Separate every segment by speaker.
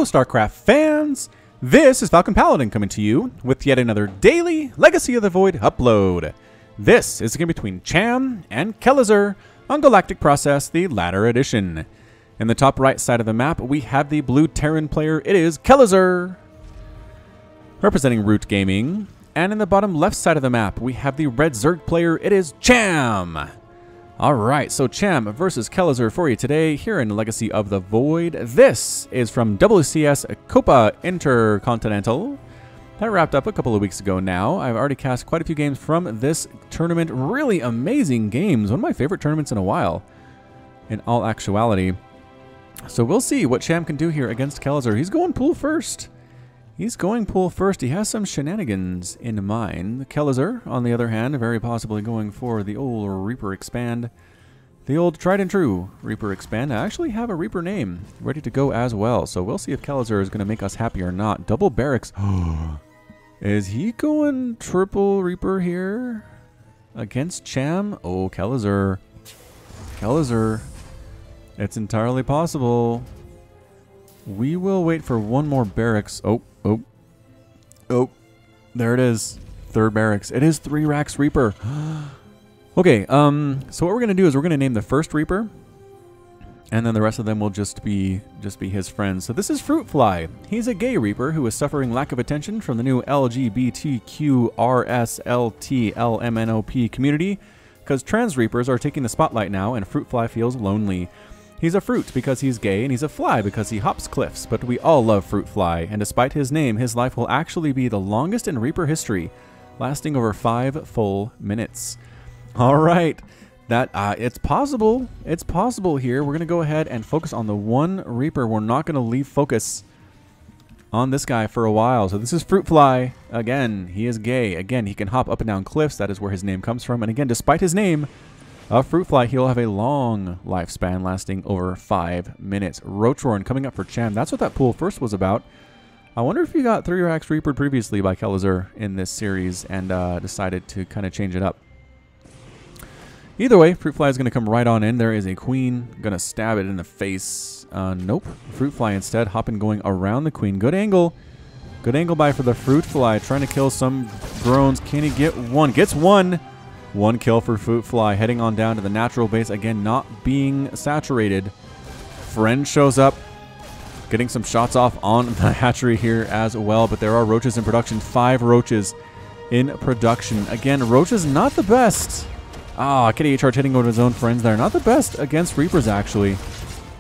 Speaker 1: StarCraft fans! This is Falcon Paladin coming to you with yet another daily Legacy of the Void upload. This is the game between Cham and Kelazhur on Galactic Process, the latter edition. In the top right side of the map, we have the blue Terran player. It is Kelazhur, representing Root Gaming. And in the bottom left side of the map, we have the red Zerg player. It is Cham. Alright, so Cham versus Kelazhur for you today here in Legacy of the Void. This is from WCS Copa Intercontinental. That wrapped up a couple of weeks ago now. I've already cast quite a few games from this tournament. Really amazing games. One of my favorite tournaments in a while, in all actuality. So we'll see what Cham can do here against Kelazhur. He's going pool first. He has some shenanigans in mind. Kelazhur, on the other hand, very possibly going for the old Reaper Expand. The old tried and true Reaper Expand. I actually have a Reaper name ready to go as well. So we'll see if Kelazhur is going to make us happy or not. Double barracks. Is he going triple Reaper here against Cham? Oh, Kelazhur. It's entirely possible. We will wait for one more barracks. Oh, there it is. Third barracks. It is 3 racks Reaper. Okay, so what we're going to do is we're going to name the first Reaper, and then the rest of them will just be his friends. So this is Fruitfly. He's a gay Reaper who is suffering lack of attention from the new LGBTQRSLTLMNOP community, because trans Reapers are taking the spotlight now, and Fruitfly feels lonely. He's a fruit because he's gay, and he's a fly because he hops cliffs, but we all love Fruitfly, and despite his name, his life will actually be the longest in Reaper history, lasting over 5 full minutes. Alright, it's possible. It's possible here. We're going to go ahead and focus on the one Reaper. We're not going to leave focus on this guy for a while. So this is Fruitfly. Again, he is gay. Again, he can hop up and down cliffs. That is where his name comes from. And again, despite his name, Fruitfly, he'll have a long lifespan lasting over 5 minutes. Roachroarn coming up for Cham. That's what that pool first was about. I wonder if he got 3 racks Reapered previously by Kelazhur in this series and decided to kind of change it up. Either way, Fruitfly is going to come right on in. There is a queen. Going to stab it in the face. Nope. Fruitfly instead hopping going around the queen. Good angle. Good angle by for the Fruitfly. Trying to kill some drones. Can he get one? Gets one. One kill for Fruitfly, heading on down to the natural base, again not being saturated. Friend shows up, getting some shots off on the hatchery here as well, but there are roaches in production. 5 roaches in production. Again, roaches not the best. KDH Charge hitting over his own friends there. Not the best against Reapers, actually.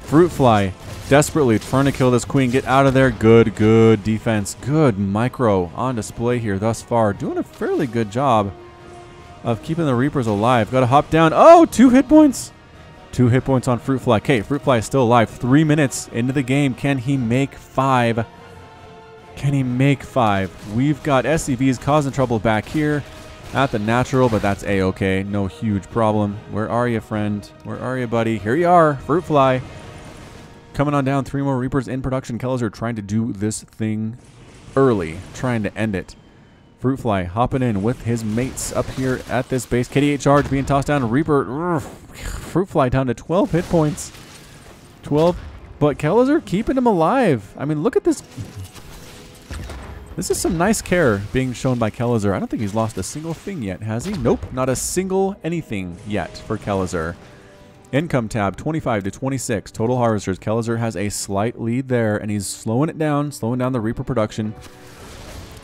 Speaker 1: Fruitfly desperately trying to kill this queen. Get out of there. Good defense. Good micro on display here thus far. Doing a fairly good job of keeping the Reapers alive. Got to hop down. Oh, 2 hit points. 2 hit points on Fruitfly. Okay, Fruitfly is still alive. 3 minutes into the game. Can he make 5? Can he make 5? We've got SCVs causing trouble back here at the natural, but that's A-okay. No huge problem. Where are you, friend? Where are you, buddy? Here you are, Fruitfly. Coming on down. 3 more Reapers in production. Kelazhur trying to do this thing early. Trying to end it. Fruitfly hopping in with his mates up here at this base. KDH Charge being tossed down. Reaper. Fruitfly down to 12 hit points. 12. But Kelazhur keeping him alive. I mean, look at this. This is some nice care being shown by Kelazhur. I don't think he's lost a single thing yet, has he? Nope. Not a single anything yet for Kelazhur. Income tab 25 to 26. Total harvesters. Kelazhur has a slight lead there, and he's slowing it down. Slowing down the Reaper production.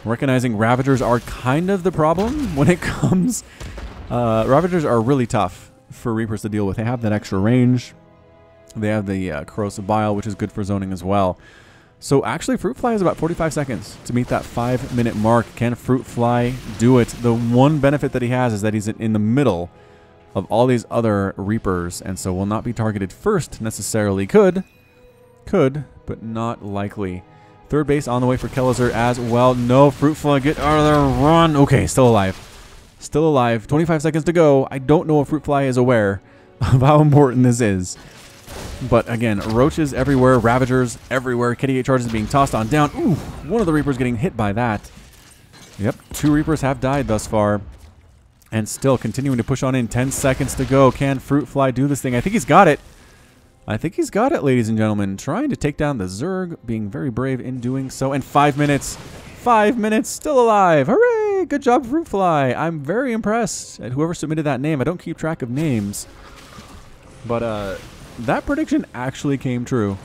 Speaker 1: Recognizing Ravagers are kind of the problem when it comes. Ravagers are really tough for Reapers to deal with. They have that extra range. They have the Corrosive Bile, which is good for zoning as well. So actually, Fruitfly has about 45 seconds to meet that 5-minute mark. Can Fruitfly do it? The one benefit that he has is that he's in the middle of all these other Reapers, and so will not be targeted first necessarily. Could, but not likely. Third base on the way for Kelazhur as well. No, Fruitfly, get out of there, run. Okay, still alive. Still alive. 25 seconds to go. I don't know if Fruitfly is aware of how important this is. But again, roaches everywhere, Ravagers everywhere. KDH Charges being tossed on down. Ooh, one of the Reapers getting hit by that. Yep, 2 Reapers have died thus far. And still continuing to push on in. 10 seconds to go. Can Fruitfly do this thing? I think he's got it. I think he's got it, ladies and gentlemen. Trying to take down the Zerg, being very brave in doing so. And 5 minutes. 5 minutes, still alive. Hooray! Good job, Fruitfly. I'm very impressed at whoever submitted that name. I don't keep track of names. But that prediction actually came true.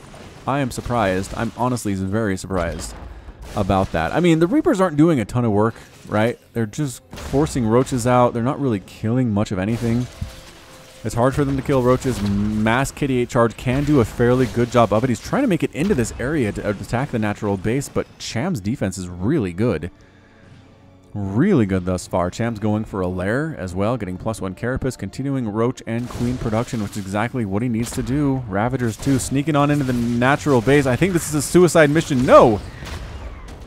Speaker 1: I am surprised. I'm honestly very surprised about that. I mean, the Reapers aren't doing a ton of work, right? They're just forcing roaches out. They're not really killing much of anything. It's hard for them to kill roaches. Mass KD8 charge can do a fairly good job of it. He's trying to make it into this area to attack the natural base, but Cham's defense is really good. Really good thus far. Cham's going for a lair as well, getting +1 carapace, continuing roach and queen production, which is exactly what he needs to do. Ravagers too, sneaking on into the natural base. I think this is a suicide mission. No!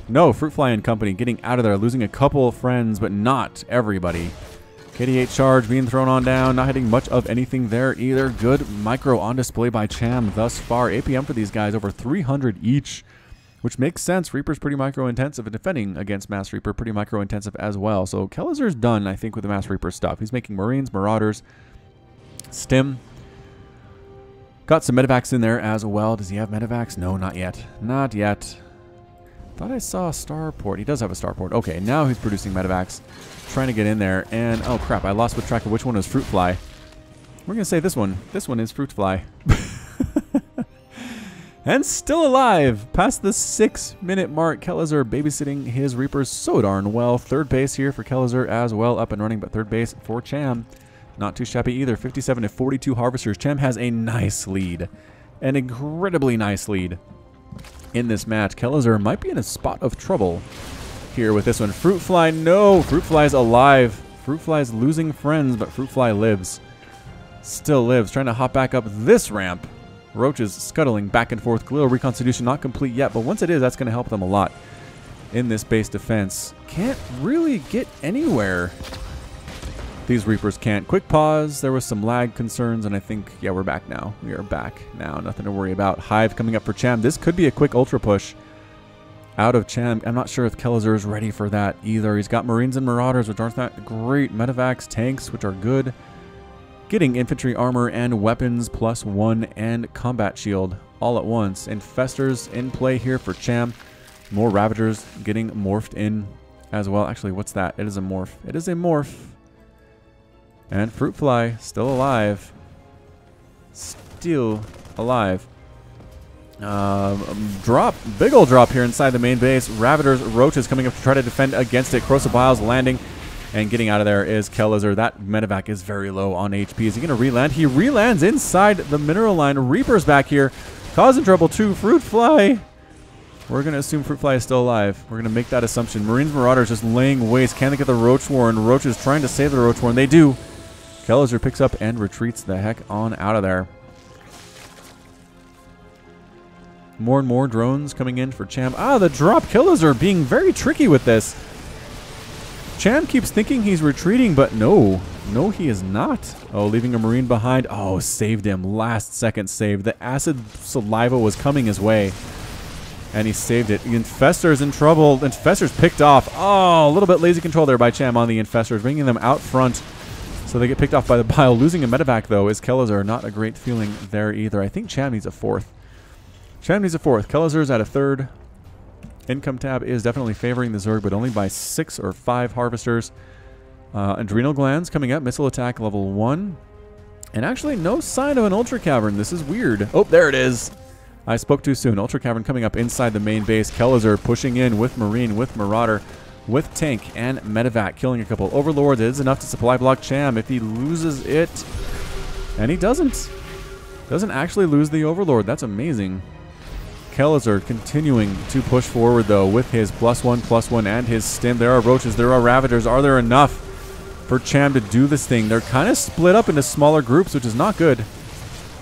Speaker 1: No, Fruitfly and company getting out of there, losing a couple of friends, but not everybody. KD8 charge being thrown on down, not hitting much of anything there either. Good micro on display by Cham thus far. APM for these guys over 300 each, which makes sense. Reaper's pretty micro intensive, and defending against Mass Reaper pretty micro intensive as well. So Kelazhur's done, I think, with the Mass Reaper stuff. He's making Marines, Marauders, Stim. Got some medevacs in there as well. Does he have medevacs? No, not yet. Not yet. Thought I saw a starport. He does have a starport. Okay, now he's producing medevacs. Trying to get in there, and oh crap, I lost track of which one is Fruitfly. We're gonna say this one. This one is Fruitfly. And still alive past the 6-minute mark. Kelazhur babysitting his Reapers so darn well. Third base here for Kelazhur as well, up and running, but third base for Cham. Not too shabby either. 57 to 42 harvesters. Cham has a nice lead, an incredibly nice lead in this match. Kelazhur might be in a spot of trouble here with this one. Fruitfly, no! Fruitfly's alive. Fruitfly's losing friends, but Fruitfly lives. Still lives. Trying to hop back up this ramp. Roaches scuttling back and forth. Glial reconstitution not complete yet, but once it is, that's going to help them a lot in this base defense. Can't really get anywhere. These Reapers can't. Quick pause. There was some lag concerns, and I think, yeah, we're back now. We are back now. Nothing to worry about. Hive coming up for Cham. This could be a quick ultra push out of Cham. I'm not sure if Kelazhur is ready for that either. He's got Marines and Marauders, which aren't that great. Medevacs, tanks, which are good. Getting infantry armor and weapons +1 and combat shield all at once. Infestors in play here for Cham. More Ravagers getting morphed in as well. Actually, what's that? It is a morph. It is a morph. And Fruitfly still alive. Still alive. Drop. Big old drop here inside the main base. Ravagers, Roaches coming up to try to defend against it. Corrosive Biles landing. And getting out of there is Kelazhur. That medevac is very low on HP. Is he going to re-land? He re-lands inside the mineral line. Reaper's back here. Causing trouble too. Fruitfly. We're going to assume Fruitfly is still alive. We're going to make that assumption. Marines, Marauders just laying waste. Can they get the Roach Warren? Roaches trying to save the Roach Warren. They do. Kelazhur picks up and retreats the heck on out of there. More and more drones coming in for Cham. Ah, the drop. Kelazhur being very tricky with this. Cham keeps thinking he's retreating, but no. No, he is not. Oh, leaving a Marine behind. Oh, saved him. Last second save. The acid saliva was coming his way, and he saved it. The Infestor's in trouble. Infestor's picked off. Oh, a little bit lazy control there by Cham on the Infestors, bringing them out front. So they get picked off by the bile. Losing a medevac, though, is Kelazhur. Not a great feeling there either. I think Cham needs a fourth. Cham needs a fourth. Kelazhur's at a third. Income tab is definitely favoring the Zerg, but only by 6 or 5 harvesters. Adrenal glands coming up. Missile attack level 1. And actually no sign of an Ultra Cavern. This is weird. Oh, there it is. I spoke too soon. Ultra Cavern coming up inside the main base. Kelazhur pushing in with Marine, with Marauder, with Tank and Medevac, killing a couple Overlords. It is enough to supply block Cham if he loses it. And he doesn't. Doesn't actually lose the Overlord. That's amazing. Kelazhur continuing to push forward, though, with his +1/+1 and his stim. There are Roaches. There are Ravagers. Are there enough for Cham to do this thing? They're kind of split up into smaller groups, which is not good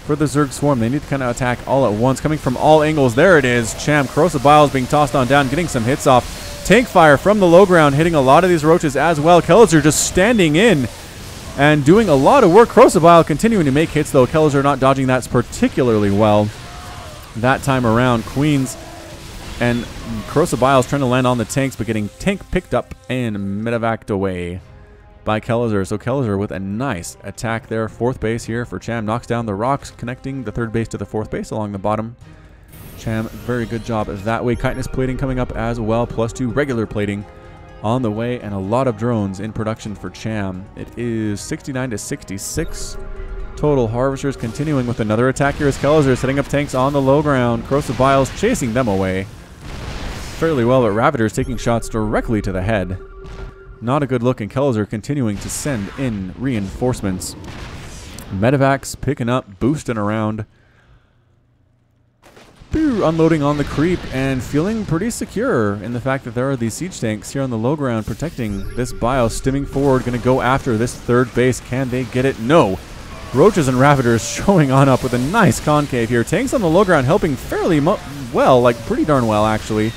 Speaker 1: for the Zerg Swarm. They need to kind of attack all at once, coming from all angles. There it is. Cham. Corrosive Biles being tossed on down, getting some hits off. Tank fire from the low ground, hitting a lot of these Roaches as well. Kelazhur just standing in and doing a lot of work. Corrosive Bile continuing to make hits, though. Kelazhur not dodging that particularly well that time around. Queens and Corrosive Biles trying to land on the tanks, but getting tank picked up and medevaced away by Kelazhur. So Kelazhur with a nice attack there. 4th base here for Cham. Knocks down the rocks, connecting the 3rd base to the 4th base along the bottom. Cham, very good job that way. Chitinous plating coming up as well. +2 regular plating on the way, and a lot of drones in production for Cham. It is 69 to 66. Total harvesters continuing with another attack here as Kelazhur setting up tanks on the low ground. Corrosive Biles chasing them away fairly well, but Ravagers taking shots directly to the head. Not a good look, and Kelazhur continuing to send in reinforcements. Medevacs picking up, boosting around. Unloading on the creep and feeling pretty secure in the fact that there are these siege tanks here on the low ground protecting this bio. Stimming forward, going to go after this 3rd base. Can they get it? No. Roaches and Ravagers showing on up with a nice concave here. Tanks on the low ground helping fairly well, like pretty darn well actually.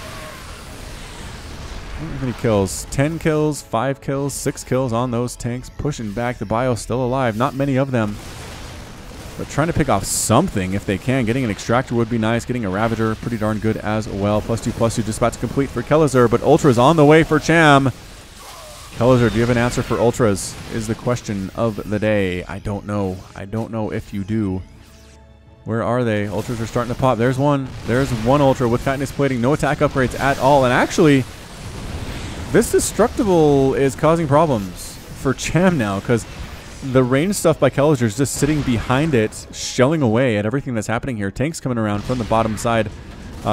Speaker 1: How many kills? 10 kills, 5 kills, 6 kills on those tanks. Pushing back. The bio still alive. Not many of them. But trying to pick off something if they can. Getting an extractor would be nice. Getting a Ravager pretty darn good as well. +2/+2 just about to complete for Kelazhur, but Ultras on the way for Cham. Kelazhur, do you have an answer for Ultras? Is the question of the day. I don't know. I don't know if you do. Where are they? Ultras are starting to pop. There's one. There's one Ultra with chitinous plating. No attack upgrades at all. And actually, this Destructible is causing problems for Cham now, because the range stuff by Kelazhur is just sitting behind it, shelling away at everything that's happening here. Tanks coming around from the bottom side,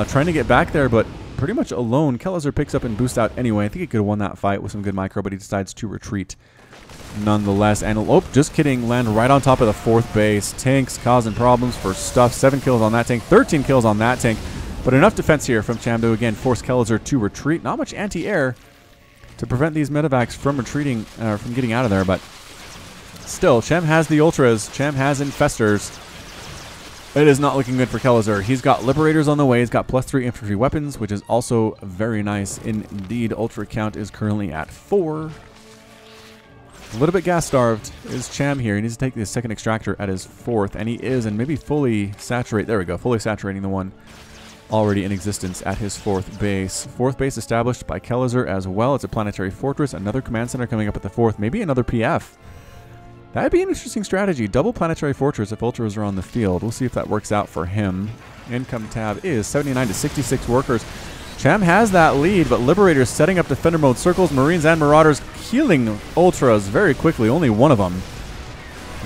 Speaker 1: trying to get back there, but pretty much alone. Kelazhur picks up and boosts out anyway. I think he could have won that fight with some good micro, but he decides to retreat nonetheless. And, oh, just kidding, land right on top of the 4th base. Tanks causing problems for stuff. 7 kills on that tank, 13 kills on that tank. But enough defense here from Cham to, again, force Kelazhur to retreat. Not much anti-air to prevent these medevacs from retreating, from getting out of there, but still, Cham has the Ultras. Cham has Infestors. It is not looking good for Kelazhur. He's got Liberators on the way. He's got +3 infantry weapons, which is also very nice indeed. Ultra count is currently at 4. A little bit gas-starved is Cham here. He needs to take the 2nd extractor at his 4th, and he is, and maybe fully saturate. There we go, fully saturating the one already in existence at his 4th base. 4th base established by Kelazhur as well. It's a planetary fortress. Another command center coming up at the 4th. Maybe another PF. That'd be an interesting strategy. Double planetary fortress if Ultras are on the field. We'll see if that works out for him. Income tab is 79 to 66 workers. Cham has that lead, but Liberators setting up defender mode circles. Marines and Marauders killing Ultras very quickly. Only one of them,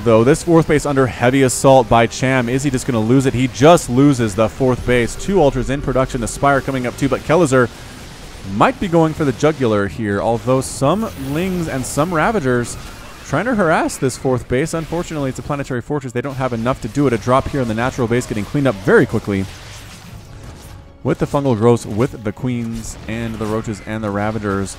Speaker 1: though. This 4th base under heavy assault by Cham. Is he just going to lose it? He just loses the 4th base. 2 Ultras in production. The Spire coming up too, but Kelazhur might be going for the jugular here, although some Lings and some Ravagers trying to harass this 4th base. Unfortunately, it's a planetary fortress. They don't have enough to do it. A drop here in the natural base getting cleaned up very quickly with the fungal growths, with the Queens and the Roaches and the Ravagers.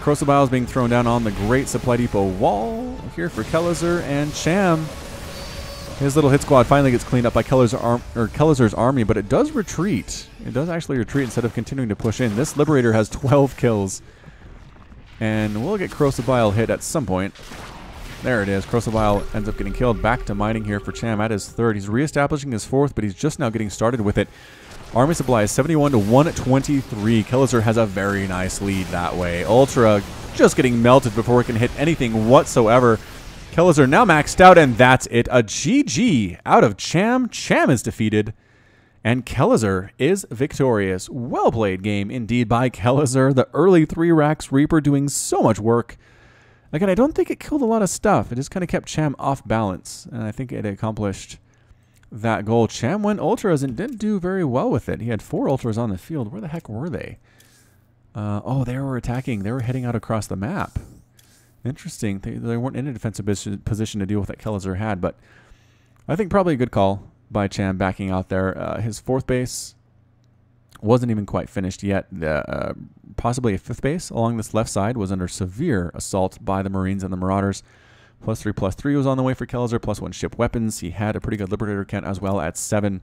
Speaker 1: Corrosive Biles being thrown down on the Great Supply Depot wall here for Kelazhur, and Cham. His little hit squad finally gets cleaned up by Kelazhur's army, but it does retreat. It does actually retreat instead of continuing to push in. This Liberator has 12 kills. And we'll get Corrosive Bile hit at some point. There it is. Corrosive Bile ends up getting killed. Back to mining here for Cham at his 3rd. He's reestablishing his 4th, but he's just now getting started with it. Army supply is 71 to 123. Kelazhur has a very nice lead that way. Ultra just getting melted before it can hit anything whatsoever. Kelazhur now maxed out, and that's it. A GG out of Cham. Cham is defeated, and Kelazhur is victorious. Well played game indeed by Kelazhur. The early 3-Rax Reaper doing so much work. Again, I don't think it killed a lot of stuff. It just kind of kept Cham off balance, and I think it accomplished that goal. Cham went Ultras and didn't do very well with it. He had 4 Ultras on the field. Where the heck were they? Oh, they were attacking. They were heading out across the map. Interesting. They weren't in a defensive position to deal with that Kelazhur had, but I think probably a good call by Cham backing out there. His 4th base wasn't even quite finished yet. Possibly a 5th base along this left side was under severe assault by the Marines and the Marauders. +3/+3 was on the way for Kelazhur, +1 ship weapons. He had a pretty good Liberator count as well at 7.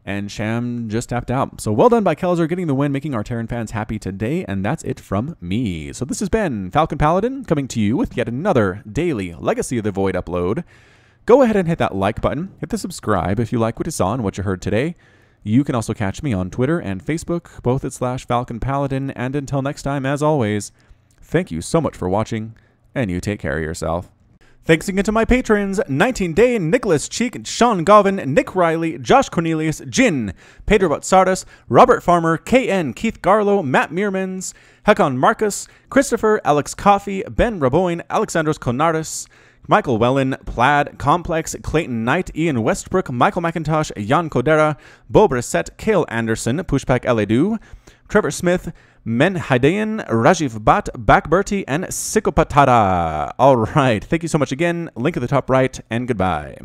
Speaker 1: And Cham just tapped out. So well done by Kelazhur getting the win, making our Terran fans happy today. And that's it from me. So this has been Falcon Paladin coming to you with yet another daily Legacy of the Void upload. Go ahead and hit that like button. Hit the subscribe if you like what you saw and what you heard today. You can also catch me on Twitter and Facebook, both at /Falcon Paladin. And until next time, as always, thank you so much for watching, and you take care of yourself. Thanks again to my patrons, 19 Day, Nicholas Cheek, Sean Govin, Nick Riley, Josh Cornelius, Jin, Pedro Botsardis, Robert Farmer, KN, Keith Garlow, Matt Meermans, Hekon Marcus, Christopher, Alex Coffey, Ben Raboin, Alexandros Konardis, Michael Wellen, Plaid, Complex, Clayton Knight, Ian Westbrook, Michael McIntosh, Jan Kodera, Bo Brissett, Cale Anderson, Pushpak Eledu, Trevor Smith, Men Haidayan, Rajiv Bhatt, Bakberti, and Sikopatara. All right. Thank you so much again. Link at the top right, and goodbye.